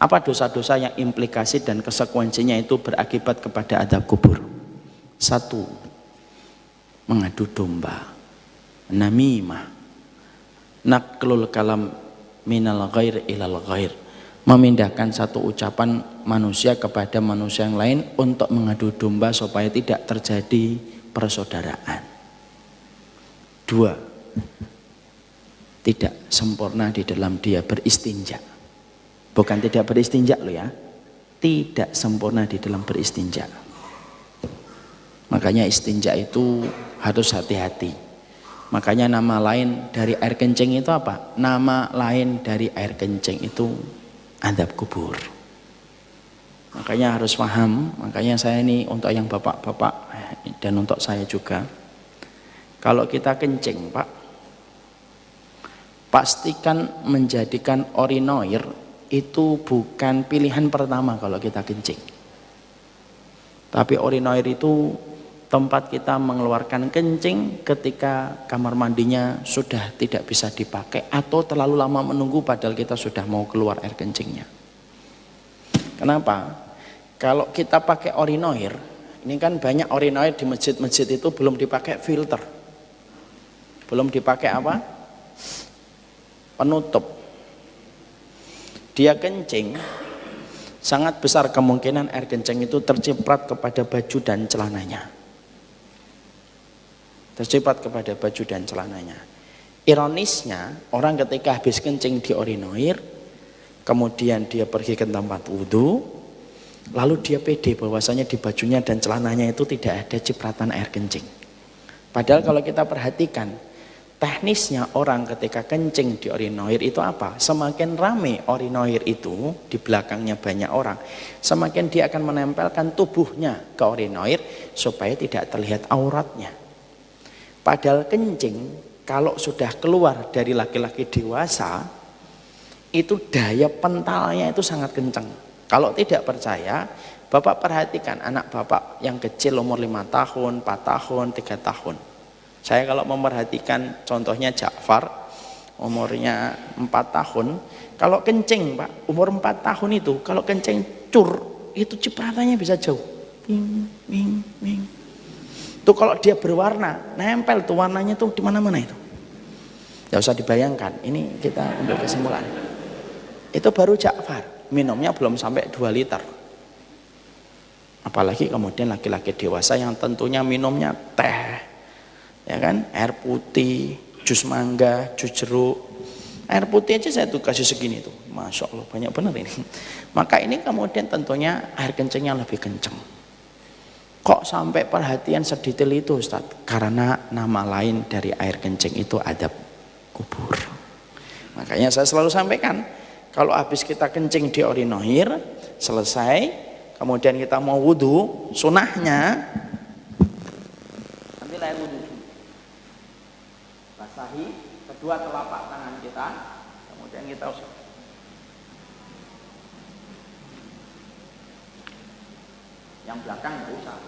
Apa dosa-dosa yang implikasi dan konsekuensinya itu berakibat kepada adab kubur? 1. Mengadu domba, namimah, naklul kalam minal ghair ilal ghair, memindahkan satu ucapan manusia kepada manusia yang lain untuk mengadu domba supaya tidak terjadi persaudaraan. 2. Tidak sempurna di dalam dia beristinja. Bukan tidak beristinja loh ya, tidak sempurna di dalam beristinja. Makanya istinja itu harus hati-hati. Makanya nama lain dari air kencing itu apa? Nama lain dari air kencing itu adab kubur. Makanya harus paham. Makanya saya ini untuk yang bapak-bapak dan untuk saya juga, kalau kita kencing Pak, pastikan menjadikan urinoir itu bukan pilihan pertama kalau kita kencing. Tapi urinoir itu tempat kita mengeluarkan kencing ketika kamar mandinya sudah tidak bisa dipakai atau terlalu lama menunggu padahal kita sudah mau keluar air kencingnya. Kenapa? Kalau kita pakai urinoir, ini kan banyak urinoir di masjid-masjid itu belum dipakai filter, belum dipakai apa? Penutup. Dia kencing, sangat besar kemungkinan air kencing itu terciprat kepada baju dan celananya. Terciprat kepada baju dan celananya. Ironisnya, orang ketika habis kencing di urinoir, kemudian dia pergi ke tempat wudhu, lalu dia pede bahwasanya di bajunya dan celananya itu tidak ada cipratan air kencing. Padahal kalau kita perhatikan, teknisnya orang ketika kencing di urinoir itu apa? Semakin rame urinoir itu, di belakangnya banyak orang, semakin dia akan menempelkan tubuhnya ke urinoir supaya tidak terlihat auratnya. Padahal kencing kalau sudah keluar dari laki-laki dewasa itu daya pentalnya itu sangat kencang. Kalau tidak percaya, Bapak perhatikan anak Bapak yang kecil umur 5 tahun, 4 tahun, 3 tahun. Saya kalau memperhatikan contohnya Ja'far umurnya 4 tahun, kalau kencing Pak umur 4 tahun itu kalau kencing cur itu cipratannya bisa jauh. Wing, wing, wing. Itu kalau dia berwarna, nempel tuh warnanya tuh di mana-mana itu. Tidak usah dibayangkan, ini kita ambil kesimpulan. Itu baru Ja'far, minumnya belum sampai 2 liter. Apalagi kemudian laki-laki dewasa yang tentunya minumnya teh, ya kan, air putih, jus mangga, jus jeruk. Air putih aja saya tuh kasih segini tuh, Masya Allah banyak benar ini. Maka ini kemudian tentunya air kencingnya lebih kencang. Kok sampai perhatian sedetail itu Ustaz? Karena nama lain dari air kencing itu adab kubur. Makanya saya selalu sampaikan, kalau habis kita kencing di urinoir, selesai, kemudian kita mau wudhu, sunahnya ambil air wudhu, basahi kedua telapak tangan kita, kemudian kita usah. Yang belakang nggak usah.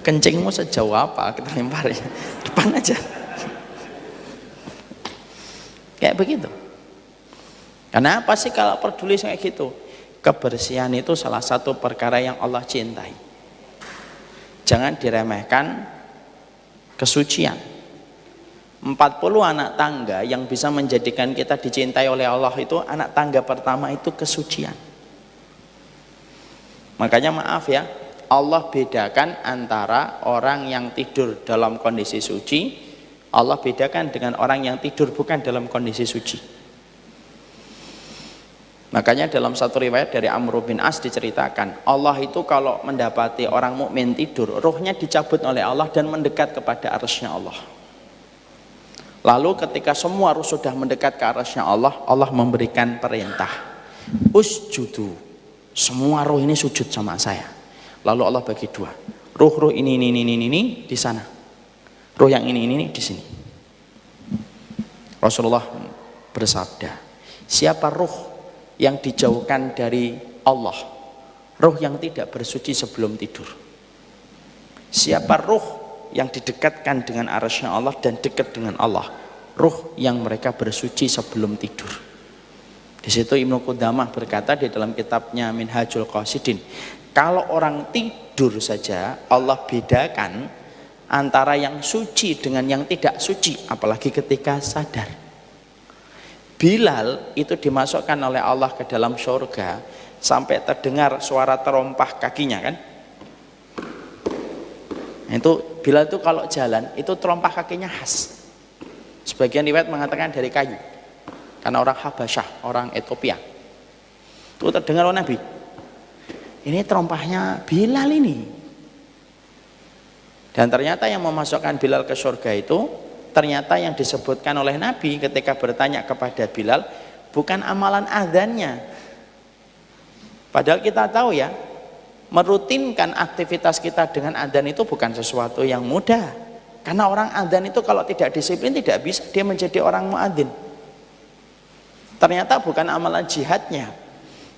Kencingmu sejauh apa kita lemparnya? Depan aja. Kayak begitu. Kenapa sih kalau peduli kayak gitu? Kebersihan itu salah satu perkara yang Allah cintai. Jangan diremehkan kesucian. 40 anak tangga yang bisa menjadikan kita dicintai oleh Allah itu, anak tangga pertama itu kesucian. Makanya maaf ya, Allah bedakan antara orang yang tidur dalam kondisi suci, Allah bedakan dengan orang yang tidur bukan dalam kondisi suci. Makanya dalam satu riwayat dari Amr bin As diceritakan, Allah itu kalau mendapati orang mukmin tidur, rohnya dicabut oleh Allah dan mendekat kepada arsy-Nya Allah. Lalu ketika semua ruh sudah mendekat ke arsy-Nya Allah, Allah memberikan perintah, usjudu. Semua roh ini sujud sama saya. Lalu Allah bagi 2. Ruh ini di sana. Ruh yang ini di sini. Rasulullah bersabda, siapa ruh yang dijauhkan dari Allah, ruh yang tidak bersuci sebelum tidur. Siapa ruh yang didekatkan dengan arsy-Nya Allah dan dekat dengan Allah, ruh yang mereka bersuci sebelum tidur. Di situ Ibnu Qudamah berkata di dalam kitabnya Minhajul Qasidin, kalau orang tidur saja Allah bedakan antara yang suci dengan yang tidak suci, apalagi ketika sadar. Bilal itu dimasukkan oleh Allah ke dalam surga sampai terdengar suara terompah kakinya kan. Itu Bilal itu kalau jalan itu terompah kakinya khas. Sebagian riwayat mengatakan dari kayu. Karena orang Habasyah, orang Ethiopia. Itu terdengar oleh Nabi. Ini terompahnya Bilal ini. Dan ternyata yang memasukkan Bilal ke surga itu, ternyata yang disebutkan oleh Nabi ketika bertanya kepada Bilal, bukan amalan adzannya. Padahal kita tahu ya, merutinkan aktivitas kita dengan adzan itu bukan sesuatu yang mudah. Karena orang adzan itu kalau tidak disiplin tidak bisa dia menjadi orang muadzin. Ternyata bukan amalan jihadnya.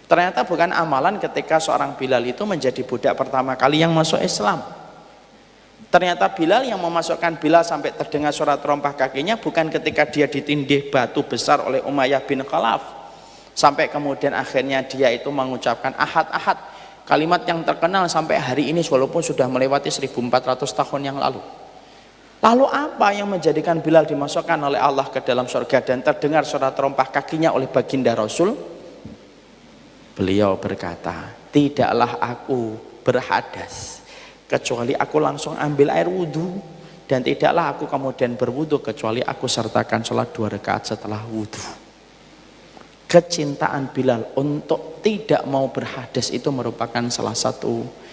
Ternyata bukan amalan ketika seorang Bilal itu menjadi budak pertama kali yang masuk Islam. Ternyata Bilal yang memasukkan Bilal sampai terdengar suara terompah kakinya bukan ketika dia ditindih batu besar oleh Umayyah bin Khalaf. Sampai kemudian akhirnya dia itu mengucapkan ahad-ahad. Kalimat yang terkenal sampai hari ini walaupun sudah melewati 1400 tahun yang lalu. Lalu apa yang menjadikan Bilal dimasukkan oleh Allah ke dalam surga dan terdengar suara terompah kakinya oleh baginda Rasul? Beliau berkata, tidaklah aku berhadas kecuali aku langsung ambil air wudhu, dan tidaklah aku kemudian berwudhu kecuali aku sertakan sholat 2 rakaat setelah wudhu. Kecintaan Bilal untuk tidak mau berhadas itu merupakan salah satu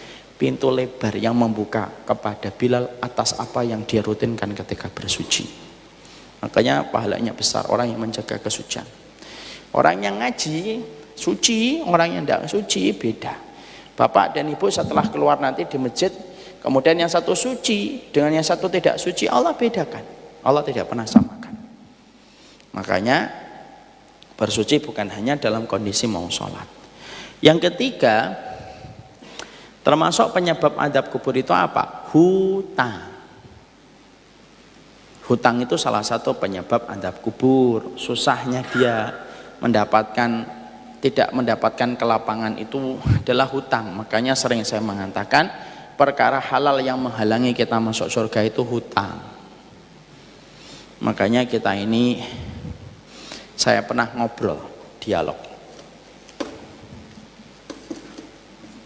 pintu lebar yang membuka kepada Bilal atas apa yang dia rutinkan ketika bersuci. Makanya pahalanya besar orang yang menjaga kesucian. Orang yang ngaji suci, orang yang tidak suci beda. Bapak dan ibu setelah keluar nanti di masjid, kemudian yang satu suci dengan yang satu tidak suci, Allah bedakan. Allah tidak pernah samakan. Makanya bersuci bukan hanya dalam kondisi mau sholat. Yang ketiga, termasuk penyebab adab kubur itu apa? Hutang. Hutang itu salah satu penyebab adab kubur. Susahnya dia tidak mendapatkan kelapangan itu adalah hutang. Makanya sering saya mengatakan perkara halal yang menghalangi kita masuk surga itu hutang. Makanya kita ini, saya pernah ngobrol, dialog.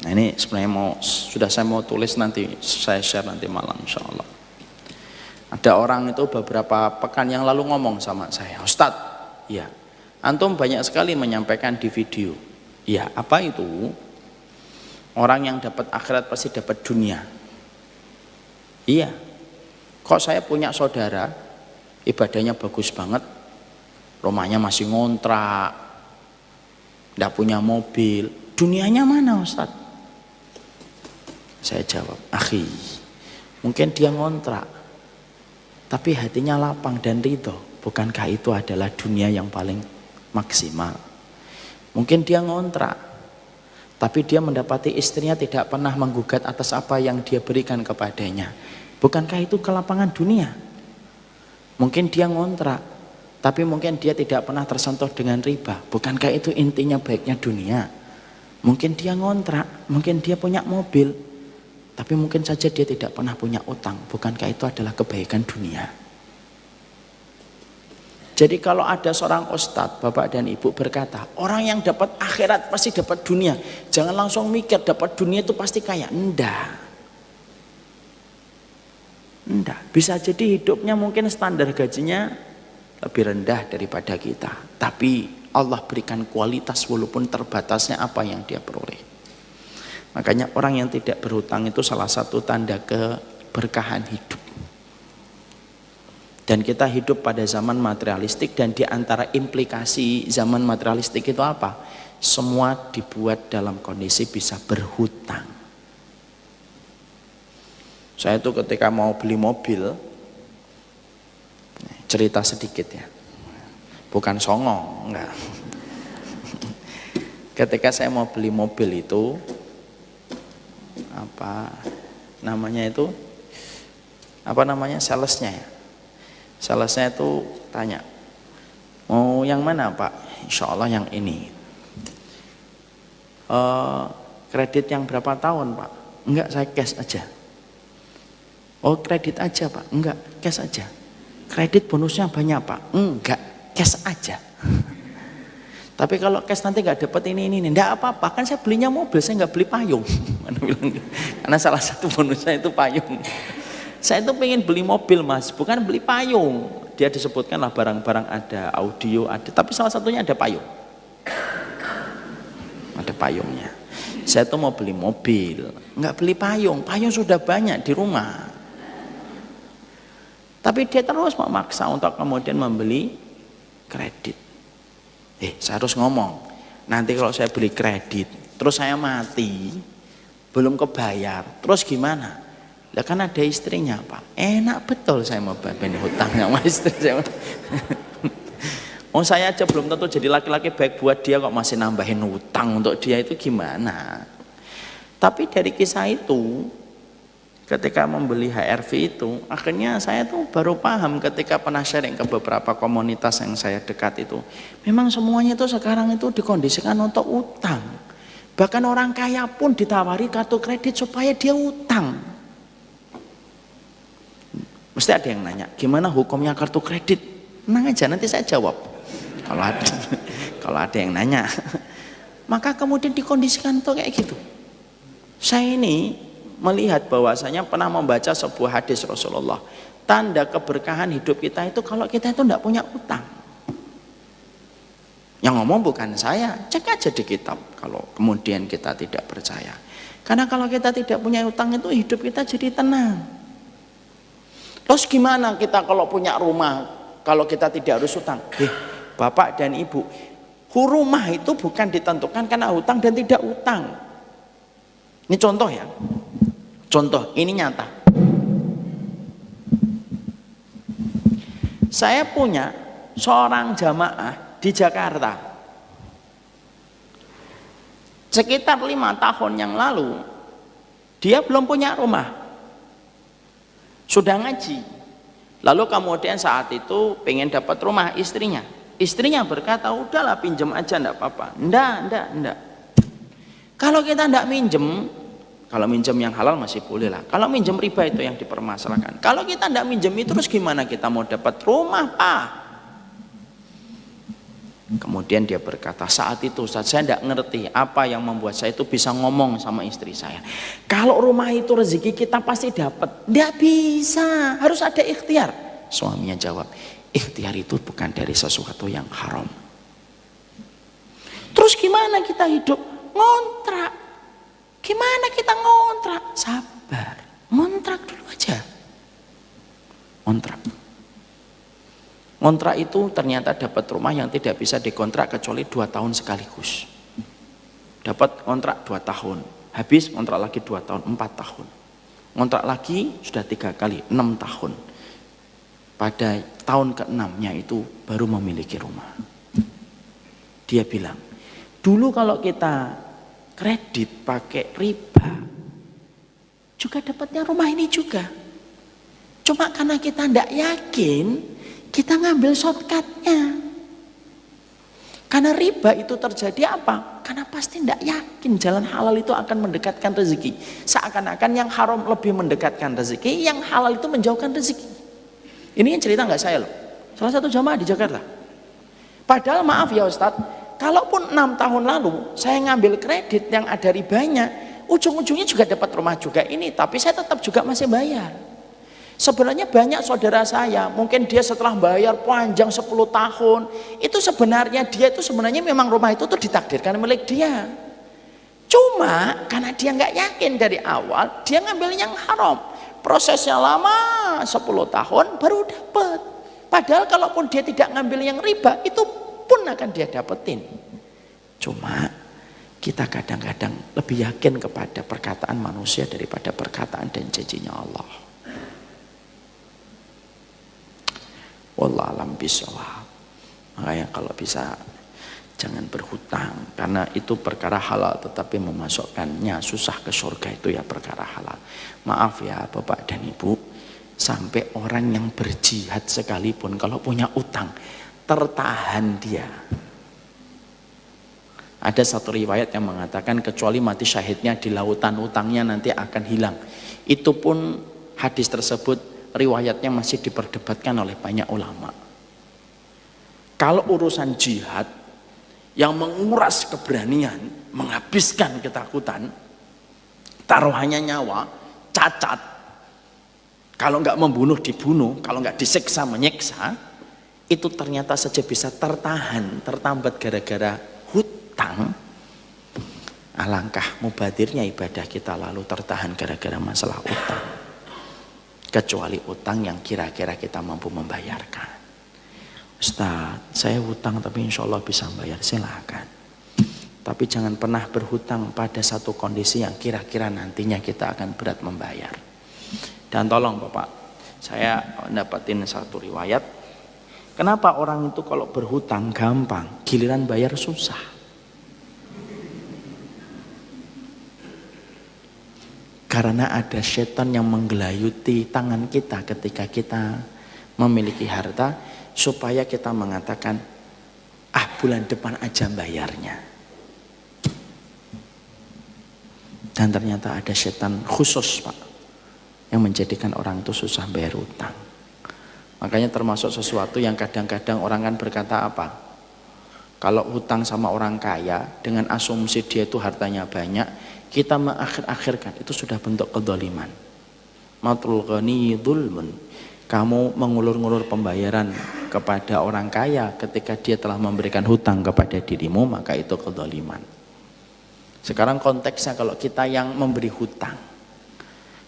Nah ini sebenarnya saya mau tulis nanti, saya share nanti malam insya Allah. Ada orang itu beberapa pekan yang lalu ngomong sama saya, Ustadz, ya, antum banyak sekali menyampaikan di video. Ya, apa itu? Orang yang dapat akhirat pasti dapat dunia. Iya. Kok saya punya saudara, ibadahnya bagus banget, rumahnya masih ngontrak, tidak punya mobil, dunianya mana Ustadz? Saya jawab, akhi, mungkin dia ngontrak, tapi hatinya lapang dan ridho. Bukankah itu adalah dunia yang paling maksimal? Mungkin dia ngontrak, tapi dia mendapati istrinya tidak pernah menggugat atas apa yang dia berikan kepadanya. Bukankah itu kelapangan dunia? Mungkin dia ngontrak, tapi mungkin dia tidak pernah tersentuh dengan riba. Bukankah itu intinya baiknya dunia? Mungkin dia ngontrak, mungkin dia punya mobil, tapi mungkin saja dia tidak pernah punya utang. Bukankah itu adalah kebaikan dunia? Jadi kalau ada seorang ustadz, bapak dan ibu berkata, orang yang dapat akhirat pasti dapat dunia, jangan langsung mikir dapat dunia itu pasti kaya. Enggak. Bisa jadi hidupnya mungkin standar gajinya lebih rendah daripada kita, tapi Allah berikan kualitas walaupun terbatasnya apa yang dia peroleh. Makanya orang yang tidak berhutang itu salah satu tanda keberkahan hidup. Dan kita hidup pada zaman materialistik, dan di antara implikasi zaman materialistik itu apa? Semua dibuat dalam kondisi bisa berhutang. Saya itu ketika mau beli mobil, cerita sedikit ya, bukan songong, enggak. Ketika saya mau beli mobil itu, salesnya itu tanya, mau yang mana Pak? insya Allah yang ini. Kredit yang berapa tahun Pak? Enggak, saya cash aja. Oh kredit aja Pak? Enggak, cash aja. Kredit bonusnya banyak Pak? Enggak, cash aja. Tapi kalau cash nanti nggak dapat ini, enggak apa-apa, kan saya belinya mobil, saya nggak beli payung. Karena salah satu bonusnya itu payung. Saya itu pengen beli mobil Mas, bukan beli payung. Dia disebutkan lah barang-barang ada, audio ada, tapi salah satunya ada payung. Ada payungnya. Saya tuh mau beli mobil, nggak beli payung, payung sudah banyak di rumah. Tapi dia terus memaksa untuk kemudian membeli kredit. Saya harus ngomong, nanti kalau saya beli kredit, terus saya mati, belum kebayar, terus gimana? Lah kan ada istrinya Pak, enak betul saya mau bayar hutang sama istri saya. Saya aja belum tentu jadi laki-laki baik buat dia, kok masih nambahin hutang untuk dia, itu gimana? Tapi dari kisah itu, ketika membeli HRV itu, akhirnya saya tuh baru paham ketika pernah sharing ke beberapa komunitas yang saya dekat itu, memang semuanya itu sekarang itu dikondisikan untuk utang. Bahkan orang kaya pun ditawari kartu kredit supaya dia utang. Mesti ada yang nanya, gimana hukumnya kartu kredit? Tenang aja, nanti saya jawab. Kalau ada yang nanya, maka kemudian dikondisikan untuk kayak gitu. Saya ini melihat bahwasanya pernah membaca sebuah hadis Rasulullah, tanda keberkahan hidup kita itu kalau kita itu tidak punya utang. Yang ngomong bukan saya, cek aja di kitab kalau kemudian kita tidak percaya. Karena kalau kita tidak punya utang itu hidup kita jadi tenang. Terus gimana kita kalau punya rumah, kalau kita tidak harus utang? Bapak dan Ibu, rumah itu bukan ditentukan karena utang dan tidak utang. Ini contoh ya. Contoh, ini nyata. Saya punya seorang jamaah di Jakarta. Sekitar 5 tahun yang lalu, dia belum punya rumah. Sudah ngaji. Lalu kemudian saat itu pengen dapat rumah istrinya. Istrinya berkata, udahlah pinjem aja, enggak apa-apa. Enggak. Kalau kita enggak minjem, kalau minjem yang halal masih boleh lah. Kalau minjem riba itu yang dipermasalahkan. Kalau kita tidak minjem itu terus gimana kita mau dapat rumah Pak? Kemudian dia berkata, saat itu Ustaz, saya tidak ngerti apa yang membuat saya itu bisa ngomong sama istri saya. Kalau rumah itu rezeki kita pasti dapat. Tidak bisa, harus ada ikhtiar. Suaminya jawab, ikhtiar itu bukan dari sesuatu yang haram. Terus gimana kita hidup? Ngontrak. Gimana kita ngontrak? Sabar, ngontrak dulu aja. Ngontrak itu ternyata dapat rumah yang tidak bisa dikontrak kecuali 2 tahun sekaligus. Dapat kontrak 2 tahun, habis kontrak lagi 2 tahun, 4 tahun. Ngontrak lagi sudah 3 kali, 6 tahun. Pada tahun ke-6-nya itu baru memiliki rumah. Dia bilang, dulu kalau kita kredit pakai riba juga dapatnya rumah ini juga, cuma karena kita tidak yakin kita ngambil shortcutnya. Karena riba itu terjadi apa? Karena pasti tidak yakin jalan halal itu akan mendekatkan rezeki. Seakan-akan yang haram lebih mendekatkan rezeki, yang halal itu menjauhkan rezeki. Ini yang cerita nggak saya loh, salah satu jamaah di Jakarta. Padahal maaf ya Ustadz, kalaupun 6 tahun lalu saya ngambil kredit yang ada ribanya, ujung-ujungnya juga dapat rumah juga ini, tapi saya tetap juga masih bayar. Sebenarnya banyak saudara saya, mungkin dia setelah bayar panjang 10 tahun, itu sebenarnya dia itu sebenarnya memang rumah itu tuh ditakdirkan milik dia. Cuma karena dia nggak yakin dari awal, dia ngambil yang haram. Prosesnya lama, 10 tahun baru dapat. Padahal kalaupun dia tidak ngambil yang riba, itu pun akan dia dapetin. Cuma kita kadang-kadang lebih yakin kepada perkataan manusia daripada perkataan dan janjinya Allah. Wallahu a'lam bishawab. Makanya kalau bisa jangan berhutang, karena itu perkara halal tetapi memasukkannya susah ke surga, itu ya perkara halal. Maaf ya Bapak dan Ibu, sampai orang yang berjihad sekalipun kalau punya utang tertahan dia. Ada satu riwayat yang mengatakan kecuali mati syahidnya di lautan, utangnya nanti akan hilang. Itu pun hadis tersebut riwayatnya masih diperdebatkan oleh banyak ulama. Kalau urusan jihad yang menguras keberanian, menghabiskan ketakutan, taruhannya nyawa, cacat, kalau nggak membunuh dibunuh, kalau nggak disiksa menyiksa, itu ternyata saja bisa tertahan, tertambat gara-gara hutang. Alangkah mubadirnya ibadah kita lalu tertahan gara-gara masalah utang. Kecuali utang yang kira-kira kita mampu membayarkan. Ustaz, saya hutang tapi insya Allah bisa bayar, silakan. Tapi jangan pernah berhutang pada satu kondisi yang kira-kira nantinya kita akan berat membayar. Dan tolong Bapak, saya dapatin satu riwayat. Kenapa orang itu kalau berhutang gampang, giliran bayar susah? Karena ada setan yang menggelayuti tangan kita ketika kita memiliki harta, supaya kita mengatakan, bulan depan aja bayarnya. Dan ternyata ada setan khusus Pak, yang menjadikan orang itu susah bayar hutang. Makanya termasuk sesuatu yang kadang-kadang orang kan berkata apa? Kalau hutang sama orang kaya dengan asumsi dia itu hartanya banyak, kita mengakhir-akhirkan, itu sudah bentuk kedzaliman. Matul ghani dzulmun. Kamu mengulur-ngulur pembayaran kepada orang kaya ketika dia telah memberikan hutang kepada dirimu, maka itu kedzaliman. Sekarang konteksnya kalau kita yang memberi hutang,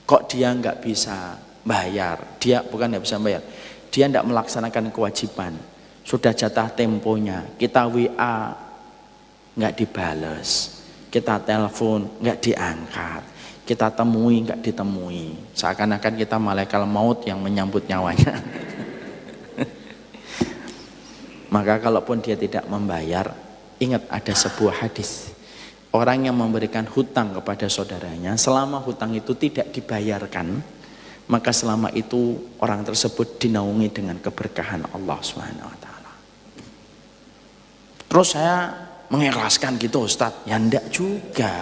kok dia nggak bisa bayar, dia bukan nggak bisa bayar, dia nggak melaksanakan kewajiban, sudah jatah temponya, kita WA nggak dibales, kita telepon nggak diangkat, kita temui nggak ditemui, seakan-akan kita malaikat maut yang menyambut nyawanya. Maka kalaupun dia tidak membayar, ingat ada sebuah hadis, orang yang memberikan hutang kepada saudaranya, selama hutang itu tidak dibayarkan, maka selama itu orang tersebut dinaungi dengan keberkahan Allah SWT. Terus saya mengikhlaskan gitu Ustadz, ya enggak juga.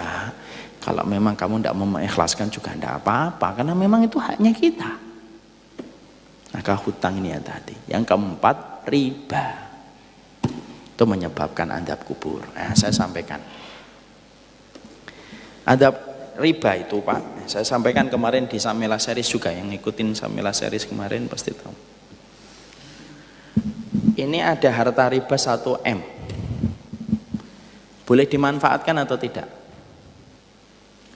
Kalau memang kamu tidak mau mengikhlaskan juga enggak apa-apa, karena memang itu haknya kita. Maka hutang ini ya tadi. Yang keempat, riba. Itu menyebabkan azab kubur. Nah, saya sampaikan. Adab riba itu Pak, saya sampaikan kemarin di Samela Series juga, yang ngikutin Samela Series kemarin pasti tahu. Ini ada harta riba 1M. Boleh dimanfaatkan atau tidak?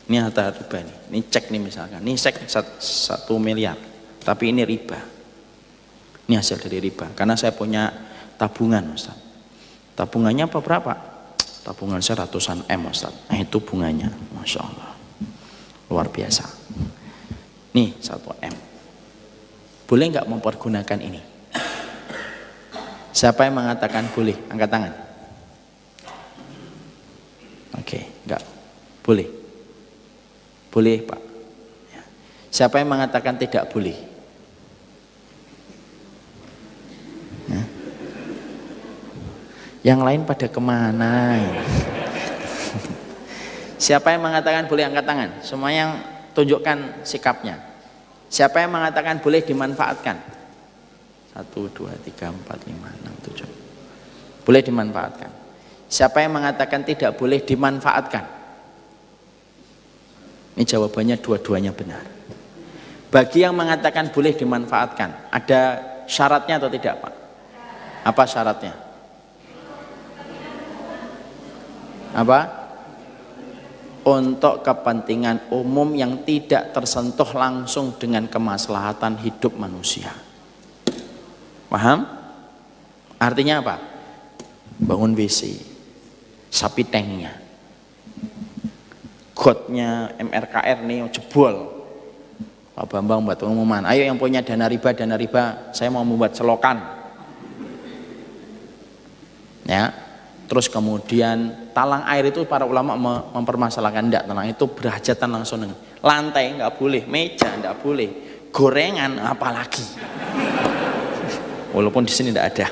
Ini harta riba nih, ini cek nih misalkan, ini cek 1 miliar, tapi ini riba. Ini hasil dari riba, karena saya punya tabungan Ustaz. Tabungannya apa berapa? Tabungan saya ratusan M Ustaz. Nah itu bunganya, Masya Allah, luar biasa. Nih 1M. Boleh nggak mempergunakan ini? Siapa yang mengatakan boleh? Angkat tangan. Oke, enggak boleh. Boleh Pak. Ya. Siapa yang mengatakan tidak boleh? Ya. Yang lain pada kemana? Siapa yang mengatakan boleh, angkat tangan. Semua yang tunjukkan sikapnya. Siapa yang mengatakan boleh dimanfaatkan? 1, 2, 3, 4, 5, 6, 7. Boleh dimanfaatkan. Siapa yang mengatakan tidak boleh dimanfaatkan? Ini jawabannya dua-duanya benar. Bagi yang mengatakan boleh dimanfaatkan, ada syaratnya atau tidak Pak? Apa syaratnya? Apa? Untuk kepentingan umum yang tidak tersentuh langsung dengan kemaslahatan hidup manusia. Paham? Artinya apa? Bangun WC, sapi tanknya, gotnya MRKR nih jebol. Pak Bambang buat pengumuman, ayo yang punya dana riba, saya mau membuat selokan. Ya, terus kemudian talang air itu para ulama mempermasalahkan, enggak, talang itu berhajatan langsung dengan lantai enggak boleh, meja enggak boleh, gorengan apalagi. Walaupun di sini enggak ada.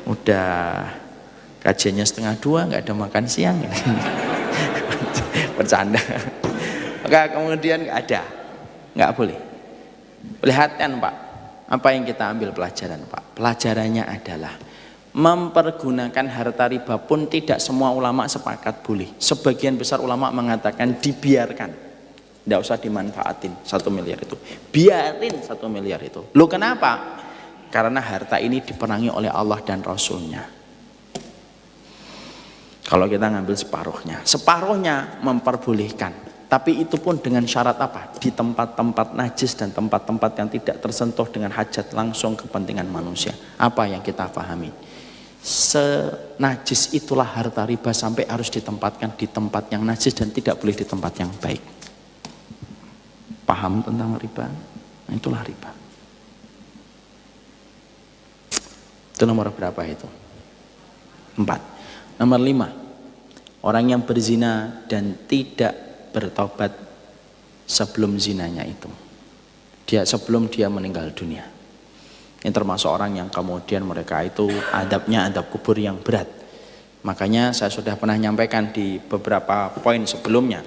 Udah Kajiannya 1:30, nggak ada makan siang. Bercanda. Maka kemudian nggak boleh. Perhatian Pak, apa yang kita ambil pelajaran Pak? Pelajarannya adalah mempergunakan harta riba pun tidak semua ulama sepakat boleh. Sebagian besar ulama mengatakan dibiarkan, tidak usah dimanfaatin 1 miliar itu, biarin 1 miliar itu. Loh kenapa? Karena harta ini diperangi oleh Allah dan Rasulnya. Kalau kita ngambil separuhnya memperbolehkan, tapi itu pun dengan syarat apa? Di tempat-tempat najis dan tempat-tempat yang tidak tersentuh dengan hajat langsung kepentingan manusia. Apa yang kita pahami? Senajis itulah harta riba sampai harus ditempatkan di tempat yang najis dan tidak boleh di tempat yang baik. Paham tentang riba? Nah, itulah riba. Itu nomor berapa itu? 4. Nomor 5, orang yang berzina dan tidak bertobat sebelum zinanya itu. Sebelum dia meninggal dunia. Ini termasuk orang yang kemudian mereka itu adabnya adab kubur yang berat. Makanya saya sudah pernah nyampaikan di beberapa poin sebelumnya.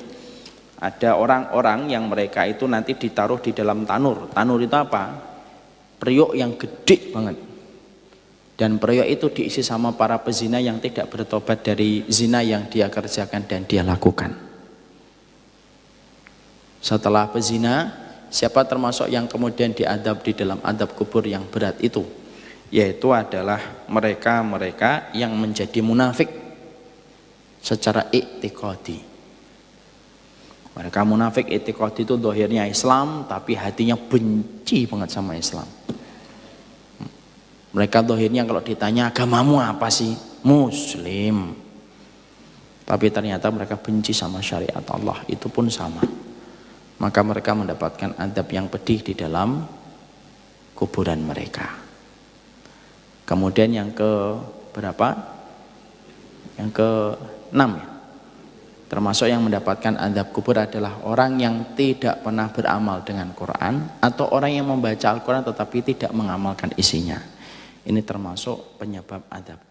Ada orang-orang yang mereka itu nanti ditaruh di dalam tanur. Tanur itu apa? Periuk yang gede banget. Dan periuk itu diisi sama para pezina yang tidak bertobat dari zina yang dia kerjakan dan dia lakukan. Setelah pezina, siapa termasuk yang kemudian diadab di dalam adab kubur yang berat itu? Yaitu adalah mereka-mereka yang menjadi munafik secara i'tiqadi. Mereka munafik i'tiqadi itu zahirnya Islam tapi hatinya benci banget sama Islam. Mereka zahirnya kalau ditanya agamamu apa sih? Muslim. Tapi ternyata mereka benci sama syariat Allah, itu pun sama. Maka mereka mendapatkan adab yang pedih di dalam kuburan mereka. Kemudian yang ke berapa? Yang ke-6 ya. Termasuk yang mendapatkan adab kubur adalah orang yang tidak pernah beramal dengan Quran atau orang yang membaca Al-Quran tetapi tidak mengamalkan isinya. Ini termasuk penyebab adab